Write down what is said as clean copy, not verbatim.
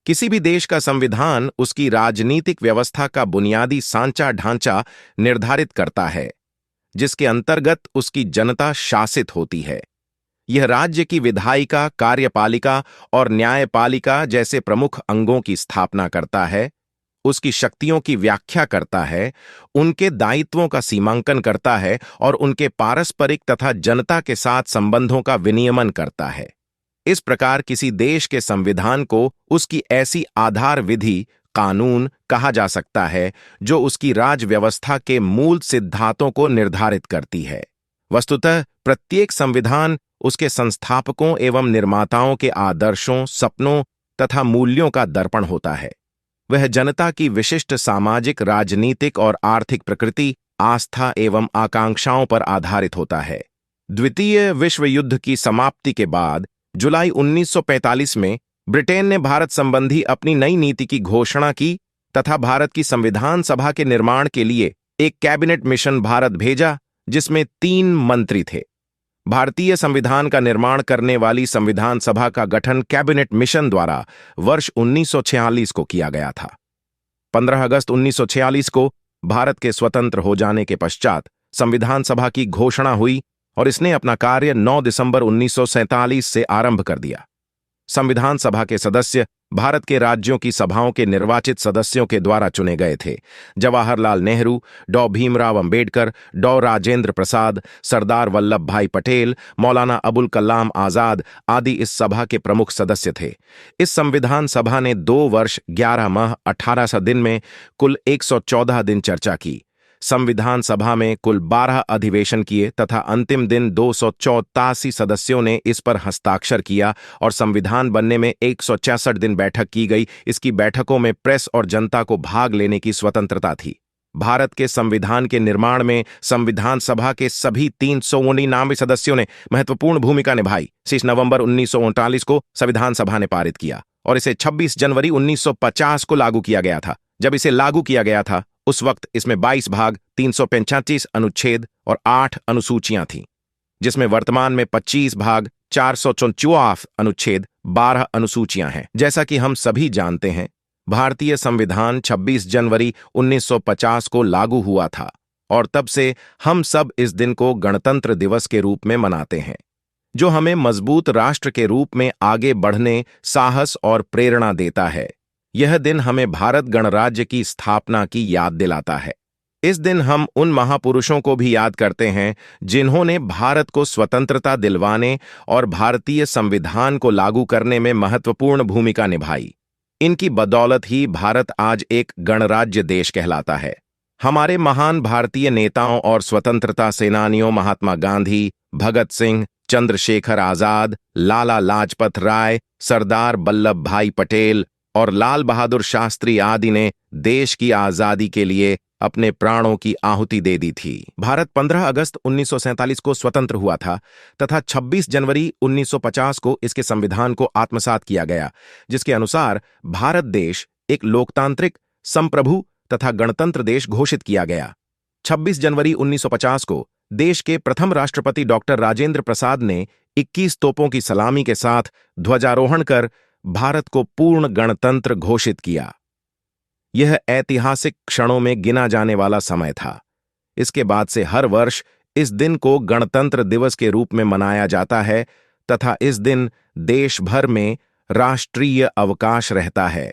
किसी भी देश का संविधान उसकी राजनीतिक व्यवस्था का बुनियादी सांचा ढांचा निर्धारित करता है, जिसके अंतर्गत उसकी जनता शासित होती है। यह राज्य की विधायिका, कार्यपालिका और न्यायपालिका जैसे प्रमुख अंगों की स्थापना करता है, उसकी शक्तियों की व्याख्या करता है, उनके दायित्वों का सीमांकन करता है और उनके पारस्परिक तथा जनता के साथ संबंधों का विनियमन करता है। इस प्रकार किसी देश के संविधान को उसकी ऐसी आधार विधि, कानून कहा जा सकता है जो उसकी राज व्यवस्था के मूल सिद्धांतों को निर्धारित करती है। वस्तुतः प्रत्येक संविधान उसके संस्थापकों एवं निर्माताओं के आदर्शों, सपनों तथा मूल्यों का दर्पण होता है। वह जनता की विशिष्ट सामाजिक, राजनीतिक और आर्थिक प्रकृति, आस्था एवं आकांक्षाओं पर आधारित होता है। द्वितीय विश्व युद्ध की समाप्ति के बाद जुलाई 1945 में ब्रिटेन ने भारत संबंधी अपनी नई नीति की घोषणा की तथा भारत की संविधान सभा के निर्माण के लिए एक कैबिनेट मिशन भारत भेजा, जिसमें 3 मंत्री थे। भारतीय संविधान का निर्माण करने वाली संविधान सभा का गठन कैबिनेट मिशन द्वारा वर्ष 1946 को किया गया था। 15 अगस्त 1946 को भारत के स्वतंत्र हो जाने के पश्चात संविधान सभा की घोषणा हुई और इसने अपना कार्य 9 दिसंबर 1947 से आरंभ कर दिया। संविधान सभा के सदस्य भारत के राज्यों की सभाओं के निर्वाचित सदस्यों के द्वारा चुने गए थे। जवाहरलाल नेहरू, डॉ भीमराव अंबेडकर, डॉ राजेंद्र प्रसाद, सरदार वल्लभ भाई पटेल, मौलाना अबुल कलाम आजाद आदि इस सभा के प्रमुख सदस्य थे। इस संविधान सभा ने 2 वर्ष 11 माह 1800 दिन में कुल 114 दिन चर्चा की। संविधान सभा में कुल 12 अधिवेशन किए तथा अंतिम दिन 284 सदस्यों ने इस पर हस्ताक्षर किया और संविधान बनने में 166 दिन बैठक की गई। इसकी बैठकों में प्रेस और जनता को भाग लेने की स्वतंत्रता थी। भारत के संविधान के निर्माण में संविधान सभा के सभी 399 सदस्यों ने महत्वपूर्ण भूमिका निभाई। 6 नवंबर 1939 को संविधान सभा ने पारित किया और इसे 26 जनवरी 1950 को लागू किया गया था। जब इसे लागू किया गया था उस वक्त इसमें 22 भाग, 335 अनुच्छेद और 8 अनुसूचियां थीं, जिसमें वर्तमान में 25 भाग, 454 अनुच्छेद, 12 अनुसूचियां हैं। जैसा कि हम सभी जानते हैं, भारतीय संविधान 26 जनवरी 1950 को लागू हुआ था और तब से हम सब इस दिन को गणतंत्र दिवस के रूप में मनाते हैं, जो हमें मजबूत राष्ट्र के रूप में आगे बढ़ने, साहस और प्रेरणा देता है। यह दिन हमें भारत गणराज्य की स्थापना की याद दिलाता है। इस दिन हम उन महापुरुषों को भी याद करते हैं जिन्होंने भारत को स्वतंत्रता दिलवाने और भारतीय संविधान को लागू करने में महत्वपूर्ण भूमिका निभाई। इनकी बदौलत ही भारत आज एक गणराज्य देश कहलाता है। हमारे महान भारतीय नेताओं और स्वतंत्रता सेनानियों महात्मा गांधी, भगत सिंह, चंद्रशेखर आजाद, लाला लाजपत राय, सरदार वल्लभ भाई पटेल और लाल बहादुर शास्त्री आदि ने देश की आजादी के लिए अपने प्राणों की आहुति दे दी थी। भारत 15 अगस्त 1947 को स्वतंत्र हुआ था तथा 26 जनवरी 1950 को इसके संविधान को आत्मसात किया गया, जिसके अनुसार भारत देश एक लोकतांत्रिक, संप्रभु तथा गणतंत्र देश घोषित किया गया। 26 जनवरी 1950 को देश के प्रथम राष्ट्रपति डॉक्टर राजेंद्र प्रसाद ने 21 तोपों की सलामी के साथ ध्वजारोहण कर भारत को पूर्ण गणतंत्र घोषित किया। यह ऐतिहासिक क्षणों में गिना जाने वाला समय था। इसके बाद से हर वर्ष इस दिन को गणतंत्र दिवस के रूप में मनाया जाता है तथा इस दिन देश भर में राष्ट्रीय अवकाश रहता है।